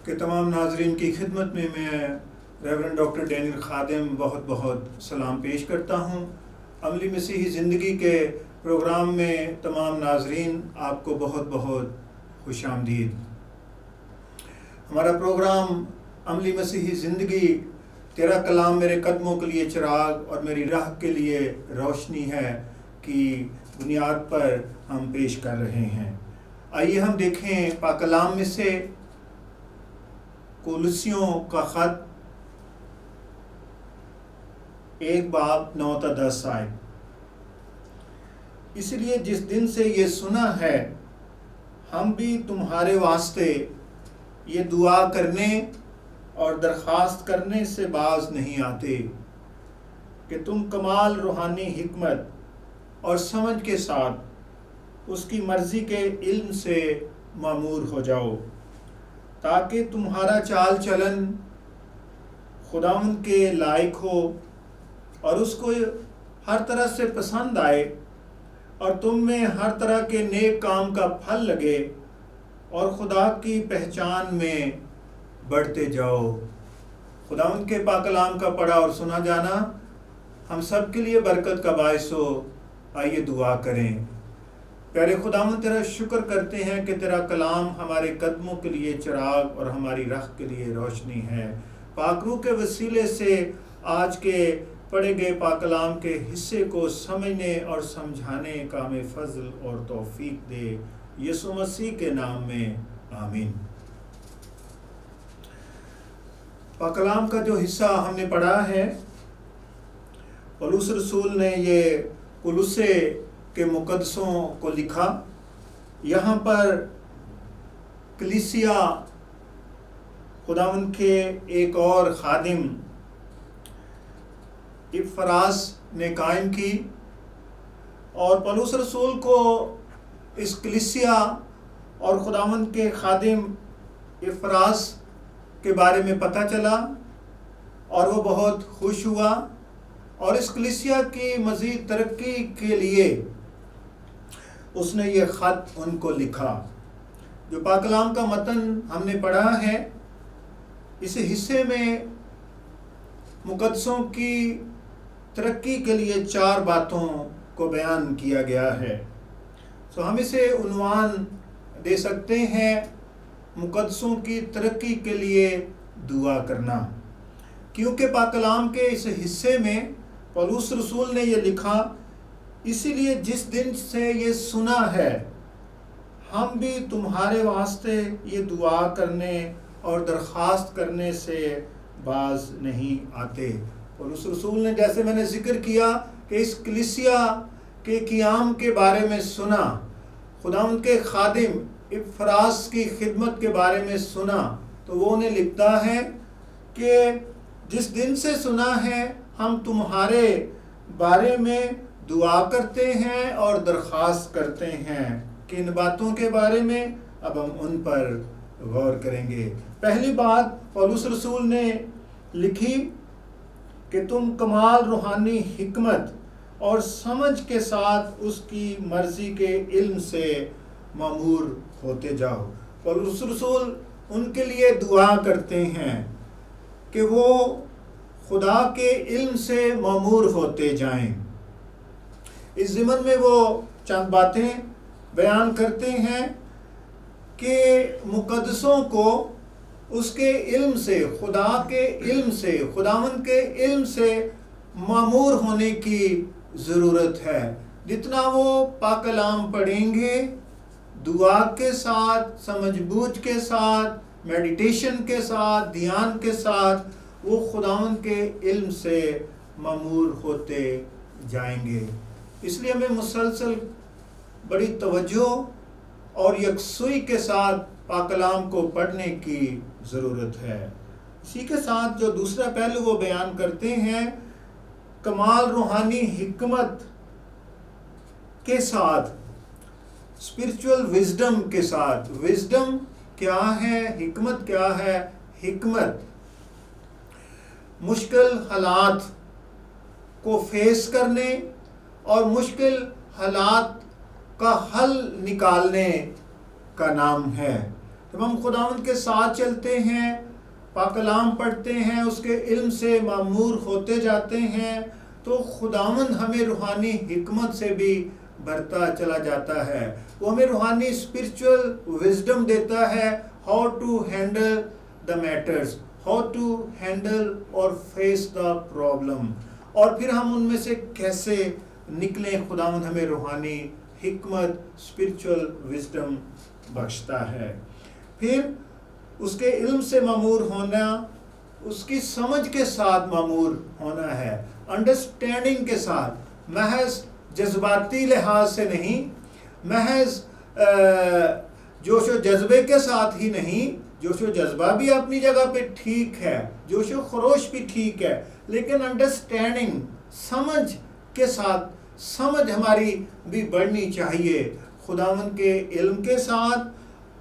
کہ تمام ناظرین کی خدمت میں ریورنڈ ڈاکٹر ڈینیل خادم بہت بہت سلام پیش کرتا ہوں۔ عملی مسیحی زندگی کے پروگرام میں تمام ناظرین آپ کو بہت بہت خوش آمدید۔ ہمارا پروگرام عملی مسیحی زندگی، تیرا کلام میرے قدموں کے لیے چراغ اور میری راہ کے لیے روشنی ہے کی بنیاد پر ہم پیش کر رہے ہیں۔ آئیے ہم دیکھیں پاک کلام میں سے کولوسیوں کا خط 1:9-10 آئے۔ اس لیے جس دن سے یہ سنا ہے ہم بھی تمہارے واسطے یہ دعا کرنے اور درخواست کرنے سے باز نہیں آتے کہ تم کمال روحانی حکمت اور سمجھ کے ساتھ اس کی مرضی کے علم سے معمور ہو جاؤ، تاکہ تمہارا چال چلن خداوند کے لائق ہو اور اس کو ہر طرح سے پسند آئے، اور تم میں ہر طرح کے نیک کام کا پھل لگے اور خدا کی پہچان میں بڑھتے جاؤ۔ خداوند کے پاک کلام کا پڑھا اور سنا جانا ہم سب کے لیے برکت کا باعث ہو۔ آئیے دعا کریں۔ پیارے خداوند، تیرا شکر کرتے ہیں کہ تیرا کلام ہمارے قدموں کے لیے چراغ اور ہماری راہ کے لیے روشنی ہے۔ پاک روح کے وسیلے سے آج کے پڑھے گئے پاک کلام کے حصے کو سمجھنے اور سمجھانے کا ہمیں فضل اور توفیق دے، یسوع مسیح کے نام میں آمین۔ پاک کلام کا جو حصہ ہم نے پڑھا ہے، پولس رسول نے یہ کولوسے کے مقدسوں کو لکھا۔ یہاں پر کلیسیا خداوند کے ایک اور خادم افراس نے قائم کی، اور پولس رسول کو اس کلیسیا اور خداوند کے خادم افراس کے بارے میں پتہ چلا، اور وہ بہت خوش ہوا، اور اس کلیسیا کی مزید ترقی کے لیے اس نے یہ خط ان کو لکھا۔ جو پاک کلام کا متن ہم نے پڑھا ہے، اس حصے میں مقدسوں کی ترقی کے لیے 4 باتوں کو بیان کیا گیا ہے۔ ہم اسے عنوان دے سکتے ہیں مقدسوں کی ترقی کے لیے دعا کرنا، کیونکہ پاک کلام کے اس حصے میں پولس رسول نے یہ لکھا، اسی لیے جس دن سے یہ سنا ہے ہم بھی تمہارے واسطے یہ دعا کرنے اور درخواست کرنے سے باز نہیں آتے۔ پولس رسول نے، جیسے میں نے ذکر کیا، کہ اس کلیسیا کے قیام کے بارے میں سنا، خداوند کے خادم افراس کی خدمت کے بارے میں سنا، تو وہ انہیں لکھتا ہے کہ جس دن سے سنا ہے ہم تمہارے بارے میں دعا کرتے ہیں اور درخواست کرتے ہیں۔ کن باتوں کے بارے میں؟ اب ہم ان پر غور کریں گے۔ پہلی بات پولس رسول نے لکھی کہ تم کمال روحانی حکمت اور سمجھ کے ساتھ اس کی مرضی کے علم سے معمور ہوتے جاؤ۔ پولس رسول ان کے لیے دعا کرتے ہیں کہ وہ خدا کے علم سے معمور ہوتے جائیں۔ اس ضمن میں وہ چند باتیں بیان کرتے ہیں کہ مقدسوں کو اس کے علم سے، خدا کے علم سے، خداوند کے علم سے معمور ہونے کی ضرورت ہے۔ جتنا وہ پاک کلام پڑھیں گے، دعا کے ساتھ، سمجھ بوجھ کے ساتھ، میڈیٹیشن کے ساتھ، دھیان کے ساتھ، وہ خداوند کے علم سے معمور ہوتے جائیں گے۔ اس لیے ہمیں مسلسل بڑی توجہ اور یکسوئی کے ساتھ پاک کلام کو پڑھنے کی ضرورت ہے۔ اسی کے ساتھ جو دوسرا پہلو وہ بیان کرتے ہیں، کمال روحانی حکمت کے ساتھ، اسپرچول وزڈم کے ساتھ۔ وزڈم کیا ہے؟ حکمت کیا ہے؟ حکمت مشکل حالات کو فیس کرنے اور مشکل حالات کا حل نکالنے کا نام ہے۔ جب ہم خداوند کے ساتھ چلتے ہیں، پاک کلام پڑھتے ہیں، اس کے علم سے معمور ہوتے جاتے ہیں، تو خداوند ہمیں روحانی حکمت سے بھی بھرتا چلا جاتا ہے. وہ ہمیں روحانی اسپرچول وزڈم دیتا ہے، how to handle the matters, how to handle اور فیس دا پرابلم، اور پھر ہم ان میں سے کیسے نکلیں. خداوند ہمیں روحانی حکمت، اسپرچول وزڈم بخشتا ہے. پھر اس کے علم سے معمور ہونا، اس کی سمجھ کے ساتھ معمور ہونا ہے، انڈرسٹینڈنگ کے ساتھ، محض جذباتی لحاظ سے نہیں، محض جوش و جذبے کے ساتھ ہی نہیں. جوش و جذبہ بھی اپنی جگہ پہ ٹھیک ہے، جوش و خروش بھی ٹھیک ہے، لیکن انڈرسٹینڈنگ، سمجھ کے ساتھ، سمجھ ہماری بھی بڑھنی چاہیے خداوند کے علم کے ساتھ،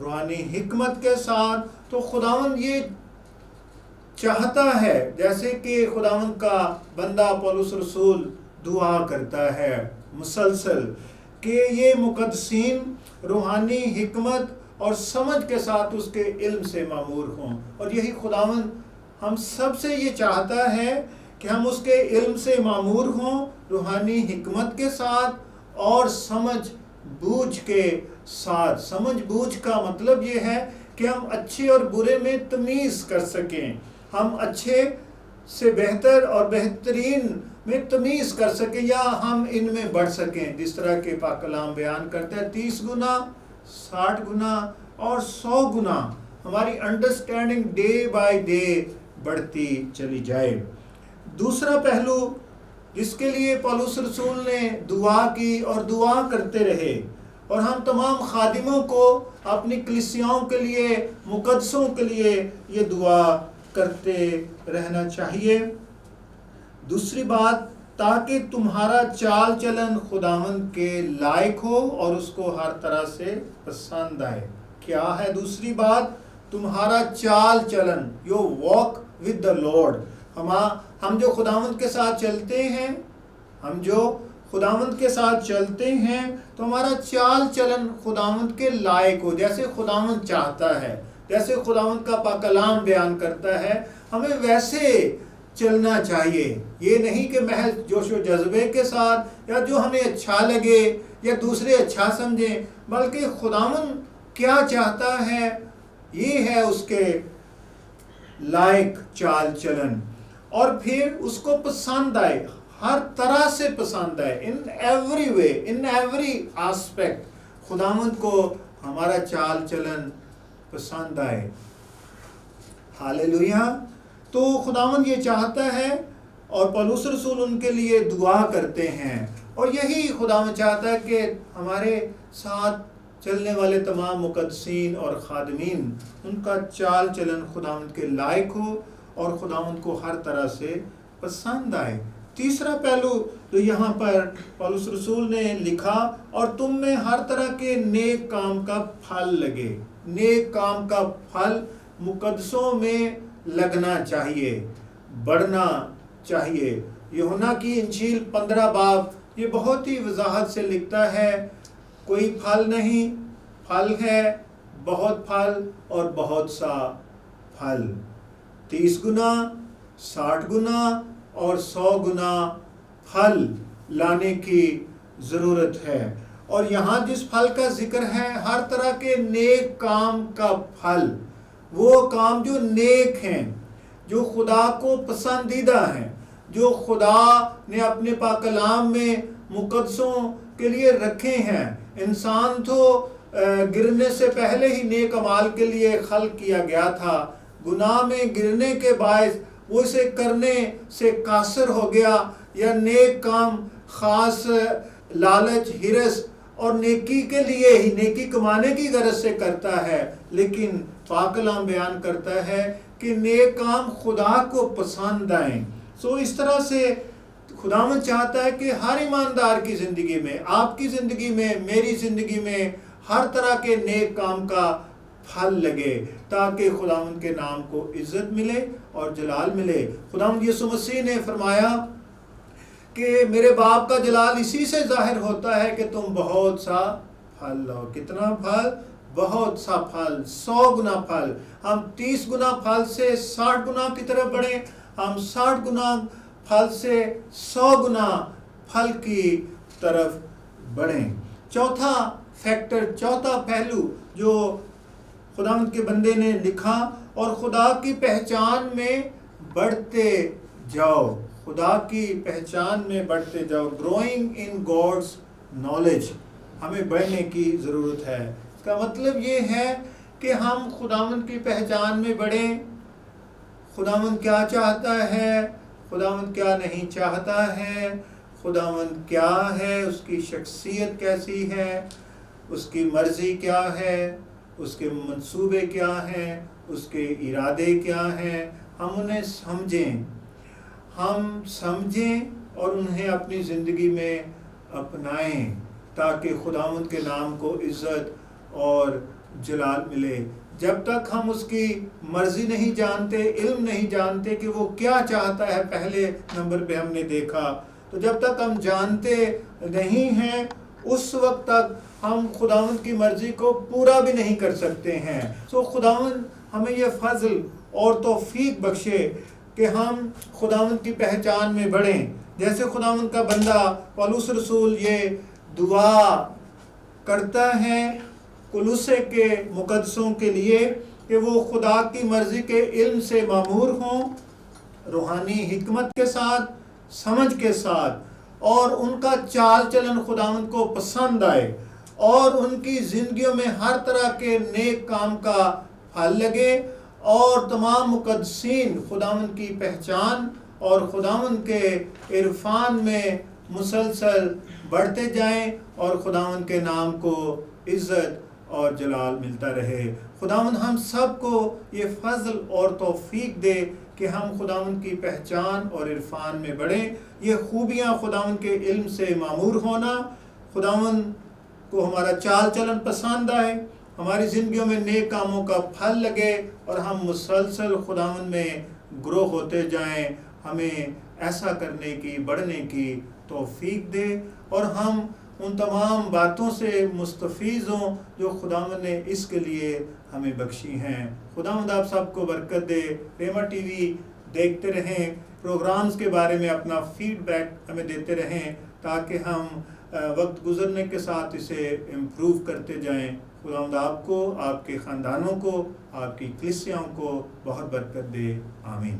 روحانی حکمت کے ساتھ. تو خداوند یہ چاہتا ہے، جیسے کہ خداوند کا بندہ پولس رسول دعا کرتا ہے مسلسل، کہ یہ مقدسین روحانی حکمت اور سمجھ کے ساتھ اس کے علم سے معمور ہوں. اور یہی خداوند ہم سب سے یہ چاہتا ہے کہ ہم اس کے علم سے معمور ہوں، روحانی حکمت کے ساتھ اور سمجھ بوجھ کے ساتھ. سمجھ بوجھ کا مطلب یہ ہے کہ ہم اچھے اور برے میں تمیز کر سکیں، ہم اچھے سے بہتر اور بہترین میں تمیز کر سکیں، یا ہم ان میں بڑھ سکیں. جس طرح کہ پاک کلام بیان کرتا ہے 30 گنا، 60 گنا اور 100 گنا ہماری انڈرسٹینڈنگ ڈے بائی ڈے بڑھتی چلی جائے. دوسرا پہلو جس کے لیے پولس رسول نے دعا کی اور دعا کرتے رہے، اور ہم تمام خادموں کو اپنی کلیسیاؤں کے لیے، مقدسوں کے لیے یہ دعا کرتے رہنا چاہیے. دوسری بات، تاکہ تمہارا چال چلن خداوند کے لائق ہو اور اس کو ہر طرح سے پسند آئے. کیا ہے دوسری بات؟ تمہارا چال چلن، you walk with the lord. ہم جو خداوند کے ساتھ چلتے ہیں، ہم جو خداوند کے ساتھ چلتے ہیں تو ہمارا چال چلن خداوند کے لائق ہو، جیسے خداوند چاہتا ہے، جیسے خداوند کا پاک کلام بیان کرتا ہے، ہمیں ویسے چلنا چاہیے. یہ نہیں کہ محض جوش و جذبے کے ساتھ، یا جو ہمیں اچھا لگے یا دوسرے اچھا سمجھیں، بلکہ خداوند کیا چاہتا ہے یہ ہے اس کے لائق چال چلن. اور پھر اس کو پسند آئے، ہر طرح سے پسند آئے، in every way, in every aspect خداوند کو ہمارا چال چلن پسند آئے. ہاللیلویا. تو خداوند یہ چاہتا ہے، اور پولس رسول ان کے لیے دعا کرتے ہیں، اور یہی خداوند چاہتا ہے کہ ہمارے ساتھ چلنے والے تمام مقدسین اور خادمین، ان کا چال چلن خداوند کے لائق ہو اور خداوند کو ہر طرح سے پسند آئے. تیسرا پہلو جو یہاں پر پولس رسول نے لکھا، اور تم میں ہر طرح کے نیک کام کا پھل لگے. نیک کام کا پھل مقدسوں میں لگنا چاہیے، بڑھنا چاہیے. یوحنا کی انجیل 15 باب یہ بہت ہی وضاحت سے لکھتا ہے، کوئی پھل نہیں، پھل ہے بہت پھل اور بہت سا پھل. 30 گنا، 60 گنا اور 100 گنا پھل لانے کی ضرورت ہے. اور یہاں جس پھل کا ذکر ہے، ہر طرح کے نیک کام کا پھل، وہ کام جو نیک ہیں، جو خدا کو پسندیدہ ہیں، جو خدا نے اپنے پاک کلام میں مقدسوں کے لیے رکھے ہیں. انسان تو گرنے سے پہلے ہی نیک اعمال کے لیے خلق کیا گیا تھا. گناہ میں گرنے کے باعث وہ اسے کرنے سے قاصر ہو گیا، یا نیک کام خاص لالچ، ہرس اور نیکی کے لیے ہی، نیکی کمانے کی غرض سے کرتا ہے. لیکن پاک کلام بیان کرتا ہے کہ نیک کام خدا کو پسند آئیں. سو اس طرح سے خداوند چاہتا ہے کہ ہر ایماندار کی زندگی میں، آپ کی زندگی میں، میری زندگی میں ہر طرح کے نیک کام کا پھل لگے، تاکہ خداوند کے نام کو عزت ملے اور جلال ملے. خداوند یسوع مسیح نے فرمایا کہ میرے باپ کا جلال اسی سے ظاہر ہوتا ہے کہ تم بہت سا پھل لاؤ. کتنا پھل؟ بہت سا پھل، 100 گنا پھل، ہم 30 گنا پھل سے 60 گنا کی طرف بڑھیں، ہم 60 گنا پھل سے 100 گنا پھل کی طرف بڑھیں۔ چوتھا فیکٹر، چوتھا پہلو جو خداوند کے بندے نے لکھا، اور خدا کی پہچان میں بڑھتے جاؤ، خدا کی پہچان میں بڑھتے جاؤ، گروئنگ ان گاڈس نالج، ہمیں بڑھنے کی ضرورت ہے۔ اس کا مطلب یہ ہے کہ ہم خداوند کی پہچان میں بڑھیں، خداوند کیا چاہتا ہے، خداوند کیا نہیں چاہتا ہے، خداوند کیا ہے، اس کی شخصیت کیسی ہے، اس کی مرضی کیا ہے، اس کے منصوبے کیا ہیں، اس کے ارادے کیا ہیں، ہم انہیں سمجھیں اور انہیں اپنی زندگی میں اپنائیں، تاکہ خداوند کے نام کو عزت اور جلال ملے۔ جب تک ہم اس کی مرضی نہیں جانتے، علم نہیں جانتے کہ وہ کیا چاہتا ہے، پہلے نمبر پہ ہم نے دیکھا، تو جب تک ہم جانتے نہیں ہیں اس وقت تک ہم خداوند کی مرضی کو پورا بھی نہیں کر سکتے ہیں۔ خداوند ہمیں یہ فضل اور توفیق بخشے کہ ہم خداوند کی پہچان میں بڑھیں۔ جیسے خداوند کا بندہ پولس رسول یہ دعا کرتا ہے کولوسے کے مقدسوں کے لیے کہ وہ خدا کی مرضی کے علم سے معمور ہوں، روحانی حکمت کے ساتھ، سمجھ کے ساتھ، اور ان کا چال چلن خداوند کو پسند آئے، اور ان کی زندگیوں میں ہر طرح کے نیک کام کا پھل لگے، اور تمام مقدسین خداوند کی پہچان اور خداوند کے عرفان میں مسلسل بڑھتے جائیں، اور خداوند کے نام کو عزت اور جلال ملتا رہے۔ خداوند ہم سب کو یہ فضل اور توفیق دے کہ ہم خداوند کی پہچان اور عرفان میں بڑھیں۔ یہ خوبیاں خداوند کے علم سے معمور ہونا، خداوند کو ہمارا چال چلن پسند آئے، ہماری زندگیوں میں نیک کاموں کا پھل لگے، اور ہم مسلسل خداوند میں گرو ہوتے جائیں، ہمیں ایسا کرنے کی، بڑھنے کی توفیق دے، اور ہم ان تمام باتوں سے مستفیض ہوں جو خداوند نے اس کے لیے ہمیں بخشی ہیں۔ خداوند آپ سب کو برکت دے۔ ریما ٹی وی دیکھتے رہیں، پروگرامز کے بارے میں اپنا فیڈ بیک ہمیں دیتے رہیں، تاکہ ہم وقت گزرنے کے ساتھ اسے امپروو کرتے جائیں۔ خداوند آپ کو، آپ کے خاندانوں کو، آپ کی کلیسیاؤں کو بہت برکت دے۔ آمین۔